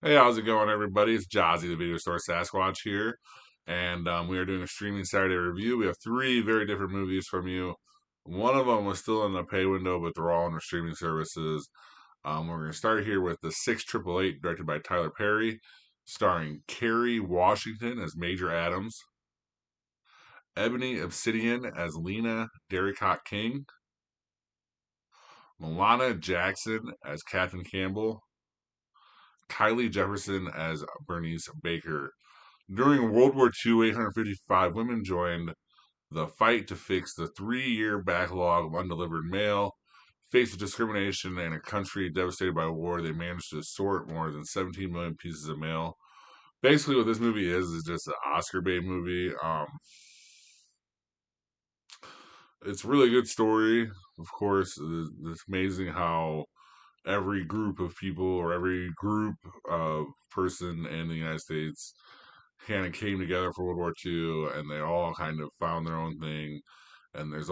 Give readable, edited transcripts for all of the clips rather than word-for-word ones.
Hey, how's it going, everybody? It's Jazzy, the video store Sasquatch here, and we are doing a streaming Saturday review. We have three very different movies from you. One of them was still in the pay window, but they're all on the streaming services. We're going to start here with the 6888, directed by Tyler Perry, starring Kerry Washington as Major Adams, Ebony Obsidian as Lena Derricott King, Milana Jackson as Captain Campbell, Kylie Jefferson as Bernice Baker. During World War II, 855 women joined the fight to fix the 3-year backlog of undelivered mail. Faced with discrimination and a country devastated by war, they managed to sort more than 17 million pieces of mail. Basically, what this movie is just an Oscar bait movie. It's a really good story. Of course, it's amazing how every group of people or every group of person in the United States kind of came together for World War II, and they all kind of found their own thing. And there's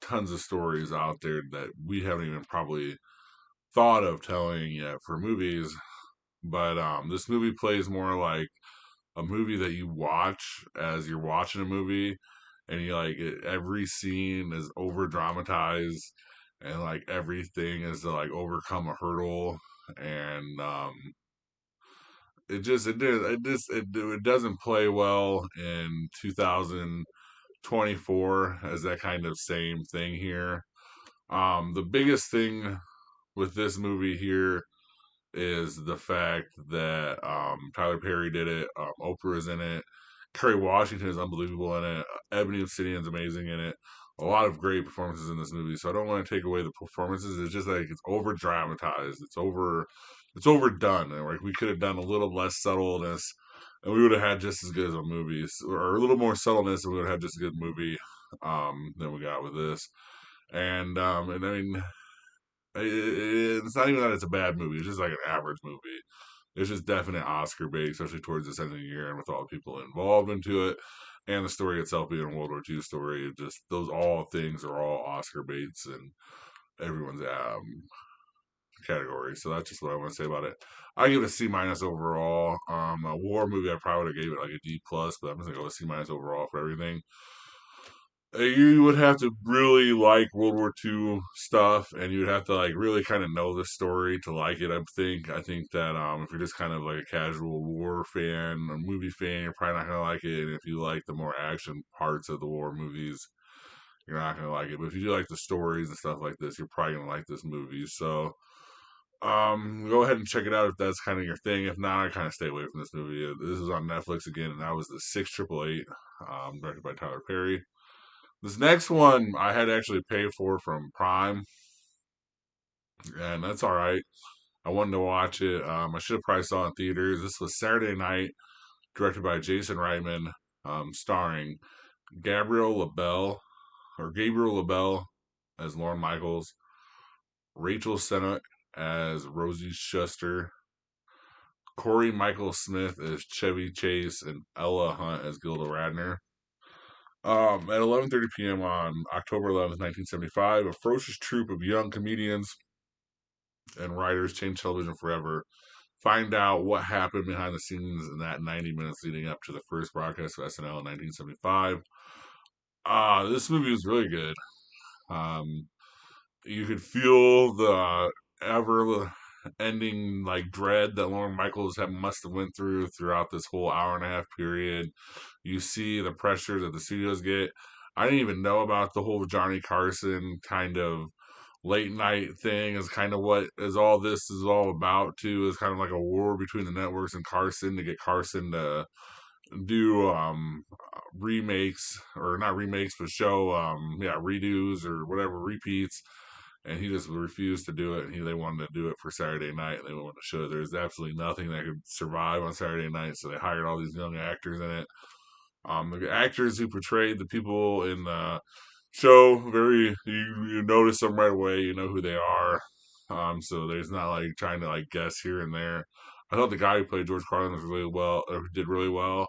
tons of stories out there that we haven't even probably thought of telling yet for movies. But this movie plays more like a movie that you watch as you're watching a movie, and you like every scene is over dramatized, and like everything is to like overcome a hurdle, and it doesn't play well in 2024 as that kind of same thing here. The biggest thing with this movie here is the fact that Tyler Perry did it. Oprah is in it. Kerry Washington is unbelievable in it. Ebony Obsidian's amazing in it. A lot of great performances in this movie. So I don't want to take away the performances. It's just like it's over dramatized. It's overdone. And like we could have done a little less subtleness, and we would have had just as good as a movie, or a little more subtleness, and we would have had just a good movie than we got with this. And I mean, it's not even that it's a bad movie. It's just like an average movie. It's just definite Oscar bait, especially towards this end of the year and with all the people involved into it, and the story itself being a World War II story. It just those all things are all Oscar baits and everyone's category. So that's just what I want to say about it. I give it a C minus overall. A war movie, I probably would have gave it like a D plus, but I'm just gonna go with C minus overall for everything. You would have to really like World War II stuff, and you'd have to like really kind of know the story to like it. I think that if you're just kind of like a casual war fan, a movie fan, you're probably not gonna like it. And if you like the more action parts of the war movies, you're not gonna like it. But if you do like the stories and stuff like this, you're probably gonna like this movie. So go ahead and check it out if that's kind of your thing. If not, I kind of stay away from this movie. This is on Netflix again, and that was the 6888, directed by Tyler Perry. This next one I had to actually pay for from Prime, and that's all right. I wanted to watch it. I should have probably saw it in theaters. This was Saturday Night, directed by Jason Reitman, starring Gabriel LaBelle as Lauren Michaels, Rachel Sennott as Rosie Schuster, Corey Michael Smith as Chevy Chase, and Ella Hunt as Gilda Radner. At 11:30 p.m. on October 11th, 1975, a ferocious troupe of young comedians and writers change television forever. Find out what happened behind the scenes in that 90 minutes leading up to the first broadcast of SNL in 1975. This movie was really good. Um, you could feel the ever ending like dread that Lauren Michaels must have went throughout this whole hour and a half period. You see the pressure that the studios get. I didn't even know about the whole Johnny Carson kind of late night thing is kind of what is all this is all about too, is kind of like a war between the networks and Carson to get Carson to do remakes, or not remakes but show redos or whatever, repeats, and he just refused to do it. They wanted to do it for Saturday night, and they wanted to show there's absolutely nothing that could survive on Saturday night, so they hired all these young actors in it. The actors who portrayed the people in the show, you notice them right away. You know who they are. So there's not like trying to like guess here and there. I thought the guy who played George Carlin was really well, or did really well.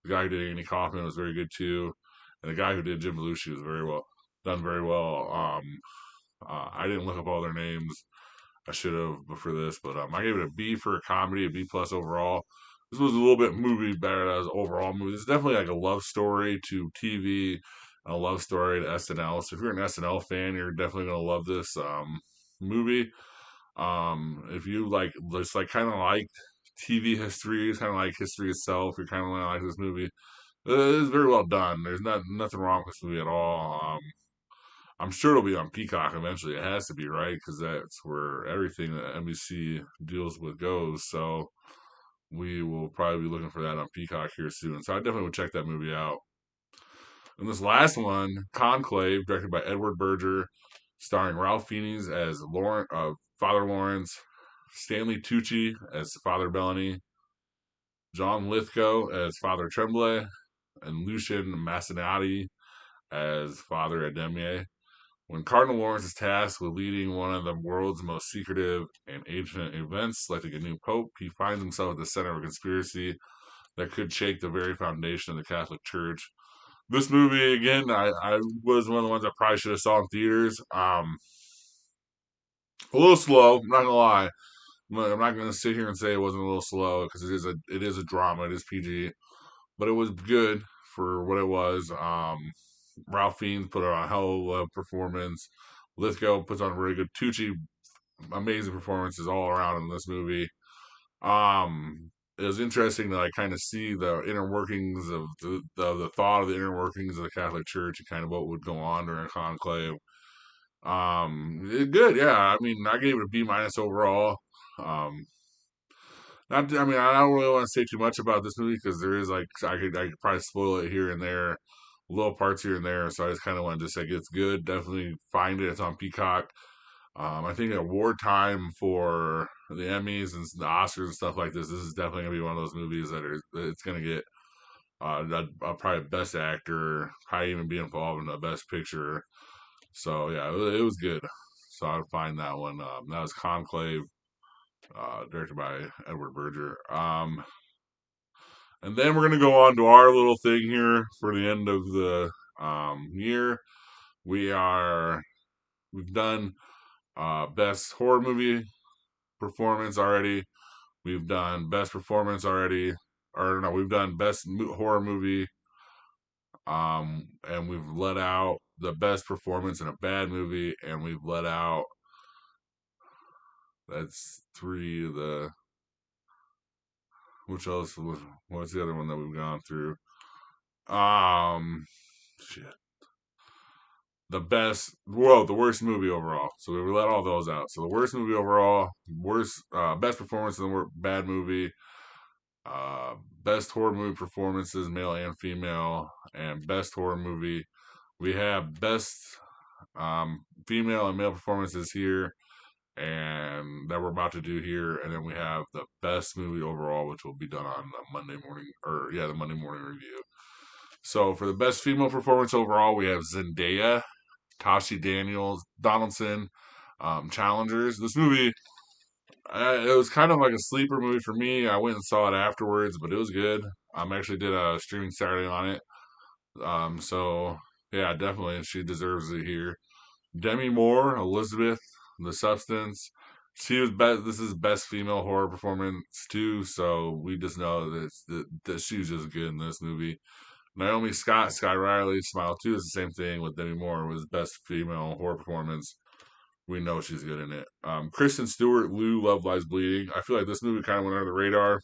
The guy who did Andy Kaufman was very good too, and the guy who did Jim Belushi was very well done, very well. I didn't look up all their names. I should have for this, but I gave it a B for a comedy, a B plus overall. This was a little bit movie better as overall movie. It's definitely like a love story to TV, a love story to SNL. So if you're an SNL fan, you're definitely gonna love this movie. If you like, just like kind of like TV history, kind of like history itself, you're kind of like this movie. It is very well done. There's nothing wrong with this movie at all. I'm sure it'll be on Peacock eventually. It has to be, right? Because that's where everything that NBC deals with goes. So we will probably be looking for that on Peacock here soon. So I definitely would check that movie out. And this last one, Conclave, directed by Edward Berger, starring Ralph Fiennes as Father Lawrence, Stanley Tucci as Father Bellany, John Lithgow as Father Tremblay, and Lucian Massinati as Father Ademie. When Cardinal Lawrence is tasked with leading one of the world's most secretive and ancient events, like a new pope, he finds himself at the center of a conspiracy that could shake the very foundation of the Catholic Church. This movie, again, I was one of the ones I probably should have saw in theaters. A little slow, I'm not gonna lie. I'm not gonna sit here and say it wasn't a little slow because it is a drama, it is PG, but it was good for what it was. Ralph Fiennes put on a hell of a performance. Lithgow puts on a really good. Tucci, amazing performances all around in this movie. It was interesting to like kind of see the inner workings of the thought of the inner workings of the Catholic Church and kind of what would go on during a conclave. Good, yeah. I mean, I gave it a B minus overall. Um, not, I mean, I don't really want to say too much about this movie because there is like I could probably spoil it here and there, little parts here and there. So I just kind of wanted to say it's good. Definitely find it. It's on Peacock. I think at wartime for the Emmys and the Oscars and stuff like this is definitely gonna be one of those movies it's gonna get probably best actor, probably even be involved in the best picture. So yeah, it was good. So I would find that one. That was Conclave, directed by Edward Berger. And then we're gonna go on to our little thing here for the end of the year. We've done best horror movie performance already. We've done best performance already, or no, we've done best horror movie. And we've let out the best performance in a bad movie, and we've let out that's three of the. Which else was? What's the other one that we've gone through? Shit. The worst movie overall. So we let all those out. So the worst movie overall, best performance in the bad movie, uh, best horror movie performances, male and female, and best horror movie. We have best female and male performances here, and that we're about to do here, and then we have the best movie overall, which will be done on the Monday morning, the Monday morning review. So for the best female performance overall, we have Zendaya, Tashi Donaldson, challengers. This movie, it was kind of like a sleeper movie for me. I went and saw it afterwards, but it was good. Actually did a streaming Saturday on it. So yeah, definitely she deserves it here. Demi Moore, Elizabeth, The Substance. She was best. This is best female horror performance too. So we just know that she was just good in this movie. Naomi Scott, Sky Riley, Smile 2 is the same thing with Demi Moore. It was best female horror performance. We know she's good in it. Kristen Stewart, Lou, Love Lies Bleeding. I feel like this movie kind of went under the radar.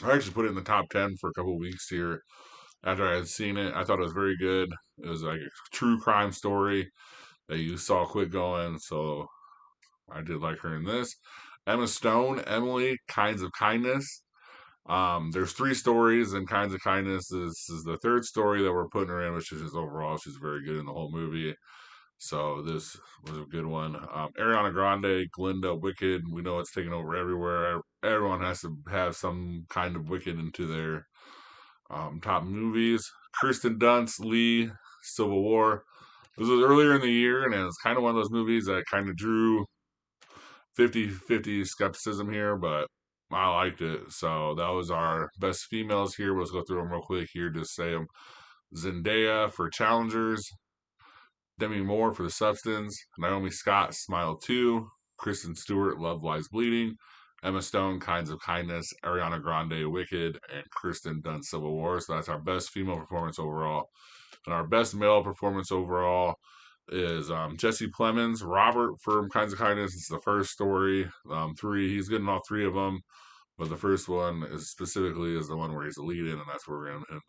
I actually put it in the top 10 for a couple of weeks here after I had seen it. I thought it was very good. It was like a true crime story that you saw quick going. So I did like her in this. Emma Stone, Emily, Kinds of Kindness. There's three stories in Kinds of Kindness. This is the third story that we're putting her in, which is just overall she's very good in the whole movie. So this was a good one. Ariana Grande, Glinda, Wicked. We know it's taking over everywhere. Everyone has to have some kind of Wicked into their top movies. Kirsten Dunst, Lee, Civil War. This was earlier in the year, and it was kind of one of those movies that kind of drew 50-50 skepticism here, but I liked it. So that was our best females here. Let's go through them real quick here. Just say them. Zendaya for Challengers. Demi Moore for The Substance. Naomi Scott, Smile 2. Kristen Stewart, Love Lies Bleeding, Emma Stone, Kinds of Kindness, Ariana Grande, Wicked, and Kristen Dunst, Civil War. So that's our best female performance overall. And our best male performance overall is Jesse Plemons, Robert from Kinds of Kindness. It's the first story. Three, he's good in all three of them. But the first one is specifically is the one where he's the lead in, and that's where we're going to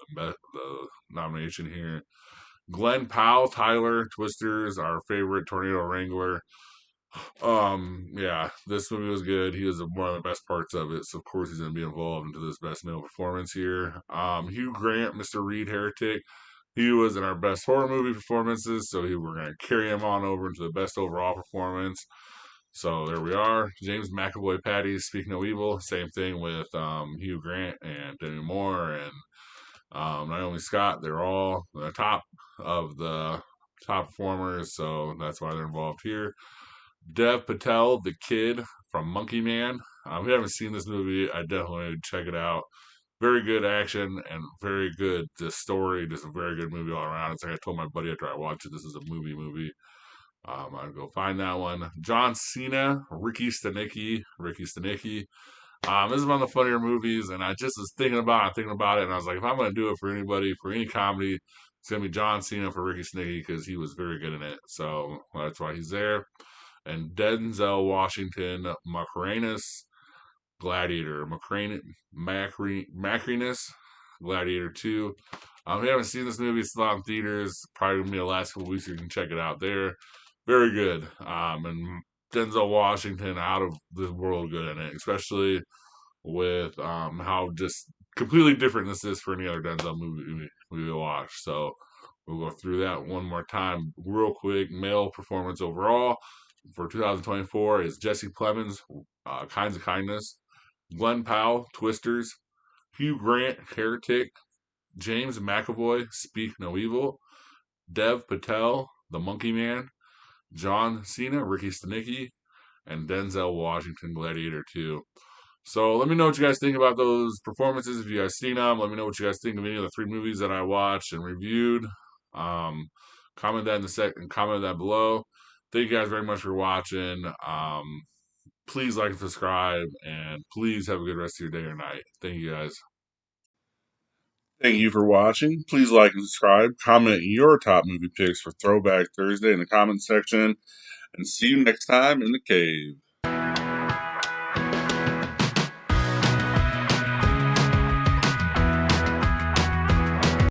the nomination here. Glenn Powell, Tyler, Twisters, our favorite Tornado Wrangler. Yeah, this movie was good. He was one of the best parts of it, so of course he's going to be involved into this best male performance here. Hugh Grant, Mr. Reed Heretic. He was in our best horror movie performances, so we're going to carry him on over into the best overall performance. So there we are. James McAvoy, Patty, Speak No Evil. Same thing with Hugh Grant and Demi Moore and Naomi Scott. They're all the top of the top performers, so that's why they're involved here. Dev Patel, the kid from Monkey Man. We haven't seen this movie. I definitely would check it out. Very good action and very good the story. Just a very good movie all around. It's like I told my buddy after I watched it, this is a movie. I'd go find that one. John Cena, Ricky Stenicki. This is one of the funnier movies, and I just was thinking about it, and I was like, if I'm going to do it for anybody, for any comedy, it's going to be John Cena for Ricky Stenicki because he was very good in it. So that's why he's there. And Denzel Washington, Macrinus, Gladiator, Macrinus, Gladiator 2. If you haven't seen this movie, it's still in theaters. Probably going to be the last couple weeks, so you can check it out there. Very good. And Denzel Washington out of this world good in it, especially with how just completely different this is for any other Denzel movie we watch. So we'll go through that one more time real quick. Male performance overall for 2024 is Jesse Plemons, Kinds of Kindness, Glenn Powell, Twisters, Hugh Grant, Heretic, James McAvoy, Speak No Evil, Dev Patel, The Monkey Man, John Cena, Ricky Stenicki, and Denzel Washington, Gladiator 2. So let me know what you guys think about those performances. If you guys seen them, let me know what you guys think of any of the three movies that I watched and reviewed. Um, comment that in the second. Comment that below. Thank you guys very much for watching. Please like and subscribe, and please have a good rest of your day or night. Thank you guys. Thank you for watching. Please like and subscribe. Comment your top movie picks for Throwback Thursday in the comment section, and see you next time in the cave.